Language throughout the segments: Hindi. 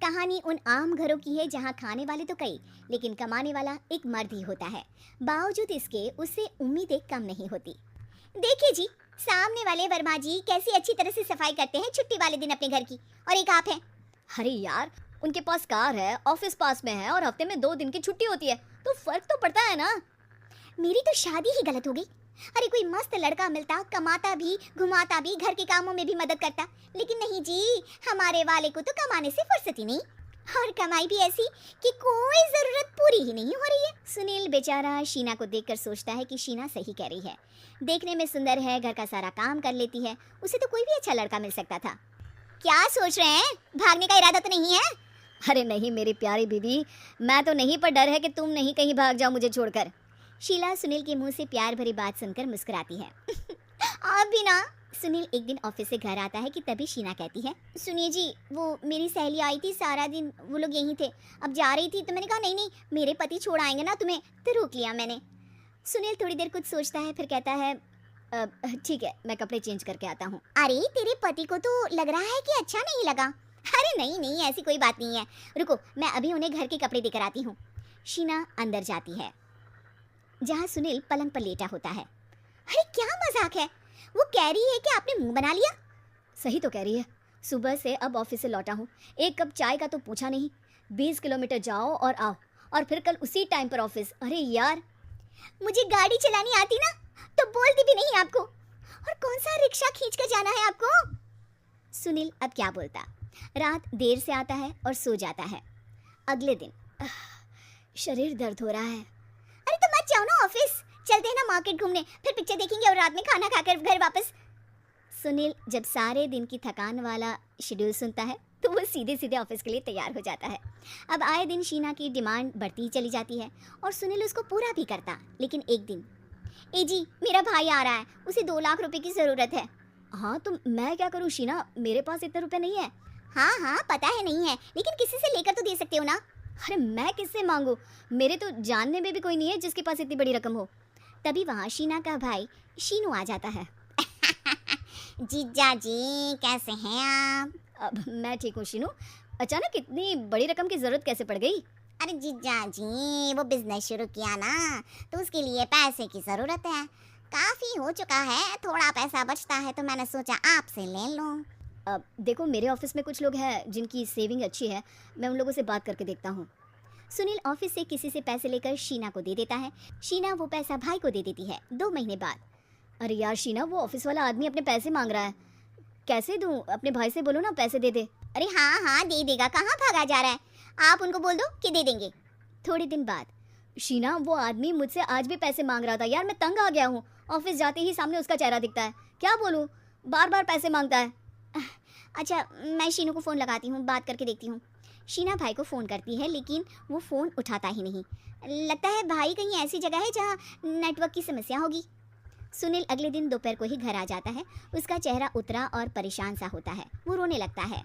कहानी उन आम घरों की है जहाँ खाने वाले तो कई, लेकिन कमाने वाला एक मर्द ही होता है। बावजूद इसके उससे उम्मीदें कम नहीं होती। देखिए जी, सामने वाले वर्मा जी कैसी अच्छी तरह से सफाई करते हैं छुट्टी वाले दिन अपने घर की, और एक आप हैं। अरे यार, उनके पास कार है, ऑफिस पास में है और हफ्ते में 2 दिन की छुट्टी होती है, तो फर्क तो पड़ता है ना। मेरी तो शादी ही गलत हो गई। अरे कोई मस्त लड़का मिलता, कमाता भी, घुमाता भी, घर के कामों में भी मदद करता, लेकिन नहीं जी, हमारे वाले को तो कमाने से फुर्सत ही नहीं, और कमाई भी ऐसी कि कोई जरूरत पूरी ही नहीं हो रही है। सुनील बेचारा शीना को देखकर सोचता है कि शीना सही कह रही है। देखने में सुंदर है, घर का सारा काम कर लेती है, उसे तो कोई भी अच्छा लड़का मिल सकता था। क्या सोच रहे हैं, भागने का इरादा तो नहीं है? अरे नहीं मेरी प्यारी बीबी, मैं तो नहीं, पर डर है कि तुम नहीं कहीं भाग जाओ मुझे छोड़कर। शीला सुनील के मुंह से प्यार भरी बात सुनकर मुस्कुराती है। आप भी ना। सुनील एक दिन ऑफिस से घर आता है कि तभी शीना कहती है, सुनिए जी, वो मेरी सहेली आई थी, सारा दिन वो लोग यहीं थे, अब जा रही थी तो मैंने कहा नहीं नहीं, मेरे पति छोड़ आएंगे ना तुम्हें, तो रोक लिया मैंने। सुनील थोड़ी देर कुछ सोचता है, फिर कहता है, ठीक है, मैं कपड़े चेंज करके आता हूँ। अरे तेरे पति को तो लग रहा है कि अच्छा नहीं लगा। अरे नहीं नहीं, ऐसी कोई बात नहीं है, रुको मैं अभी उन्हें घर के कपड़े देकर आती हूँ। शीना अंदर जाती है जहाँ सुनील पलंग पर लेटा होता है। अरे क्या मजाक है, वो कह रही है कि आपने मुंह बना लिया। सही तो कह रही है, सुबह से अब ऑफिस से लौटा हूँ, एक कप चाय का तो पूछा नहीं। 20 किलोमीटर जाओ और आओ, और फिर कल उसी टाइम पर ऑफिस। अरे यार, मुझे गाड़ी चलानी आती ना तो बोलती भी नहीं आपको, और कौन सा रिक्शा खींच कर जाना है आपको। सुनील अब क्या बोलता। रात देर से आता है और सो जाता है। अगले दिन शरीर दर्द हो रहा है। अरे तो मत जाओ ना ऑफिस, चलते हैं ना मार्केट घूमने, फिर पिक्चर देखेंगे और रात में खाना खाकर घर वापस। सुनील जब सारे दिन की थकान वाला शेड्यूल सुनता है तो वो सीधे सीधे ऑफिस के लिए तैयार हो जाता है। अब आए दिन शीना की डिमांड बढ़ती ही चली जाती है और सुनील उसको पूरा भी करता। लेकिन एक दिन, ए जी मेरा भाई आ रहा है, उसे 2 लाख रुपए की ज़रूरत है। हाँ तो मैं क्या करूँ शीना, मेरे पास इतने रुपए नहीं है। हाँ हाँ पता है नहीं है, लेकिन किसी से लेकर तो दे सकते हो ना। अरे मैं किससे मांगू, मेरे तो जानने में भी कोई नहीं है जिसके पास इतनी बड़ी रकम हो। तभी वहाँ शीना का भाई शीनू आ जाता है। जीजा जी कैसे हैं आप? अब मैं ठीक हूँ शीनू, अचानक इतनी बड़ी रकम की जरूरत कैसे पड़ गई? अरे जीजा जी, वो बिजनेस शुरू किया ना, तो उसके लिए पैसे की ज़रूरत है, काफ़ी हो चुका है, थोड़ा पैसा बचता है तो मैंने सोचा आपसे ले लूँ। अब देखो, मेरे ऑफिस में कुछ लोग हैं जिनकी सेविंग अच्छी है, मैं उन लोगों से बात करके देखता हूँ। सुनील ऑफिस से किसी से पैसे लेकर शीना को दे देता है। शीना वो पैसा भाई को दे देती है 2 महीने बाद। अरे यार शीना, वो ऑफिस वाला आदमी अपने पैसे मांग रहा है, कैसे दूं? अपने भाई से बोलो ना पैसे दे दे। अरे हाँ हाँ दे देगा, कहाँ भागा जा रहा है, आप उनको बोल दो कि दे देंगे। थोड़े दिन बाद, शीना वो आदमी मुझसे आज भी पैसे मांग रहा था यार, मैं तंग आ गया हूँ। ऑफिस जाते ही सामने उसका चेहरा दिखता है, क्या बोलूँ, बार बार पैसे मांगता है। अच्छा मैं शीनू को फ़ोन लगाती हूँ, बात करके देखती हूँ। शीना भाई को फ़ोन करती है लेकिन वो फ़ोन उठाता ही नहीं। लगता है भाई कहीं ऐसी जगह है जहाँ नेटवर्क की समस्या होगी। सुनील अगले दिन दोपहर को ही घर आ जाता है। उसका चेहरा उतरा और परेशान सा होता है, वो रोने लगता है।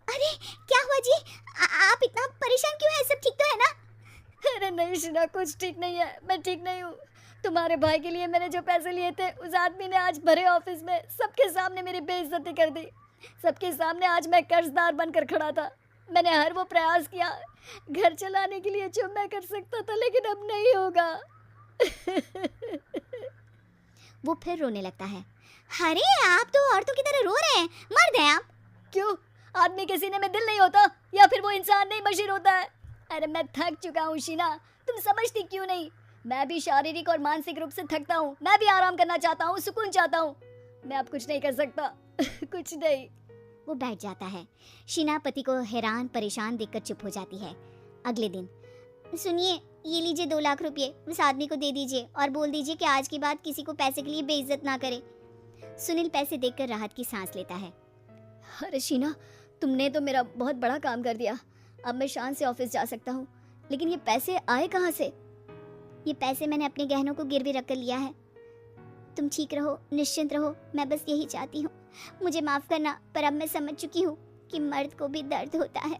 अरे क्या हुआ जी, आप इतना परेशान क्यों हैं, सब ठीक तो है ना? अरे नहीं शीना, कुछ ठीक नहीं है, मैं ठीक नहीं हूँ। तुम्हारे भाई के लिए मैंने जो पैसे लिए थे, उस आदमी ने आज भरे ऑफिस में सबके सामने मेरी बेइज्जती कर दी। सबके सामने आज मैं कर्जदार बनकर खड़ा था। मैंने हर वो प्रयास किया घर चलाने के लिए जो मैं कर सकता था, लेकिन अब नहीं होगा। वो फिर रोने लगता है। अरे आप तो औरतों की तरह रो रहे हैं, मर्द हैं आप। क्यों, आदमी के सीने में दिल नहीं होता, या फिर वो इंसान नहीं मशीन होता है? अरे मैं थक चुका हूँ शीना, तुम समझती क्यों नहीं? मैं भी शारीरिक और मानसिक रूप से थकता हूँ, मैं भी आराम करना चाहता हूँ, सुकून चाहता हूँ। मैं अब कुछ नहीं कर सकता। कुछ नहीं। वो बैठ जाता है। शीना पति को हैरान परेशान देखकर चुप हो जाती है। अगले दिन, सुनिए ये लीजिए 2 लाख रुपए, उस आदमी को दे दीजिए और बोल दीजिए कि आज के बाद किसी को पैसे के लिए बेइज्जत ना करे। सुनील पैसे देखकर राहत की सांस लेता है। अरे शीना, तुमने तो मेरा बहुत बड़ा काम कर दिया, अब मैं शान से ऑफिस जा सकता हूँ। लेकिन ये पैसे आए कहाँ से? ये पैसे मैंने अपने गहनों को गिरवी रख कर लिया है। तुम ठीक रहो, निश्चिंत रहो, मैं बस यही चाहती हूँ। मुझे माफ़ करना, पर अब मैं समझ चुकी हूँ कि मर्द को भी दर्द होता है।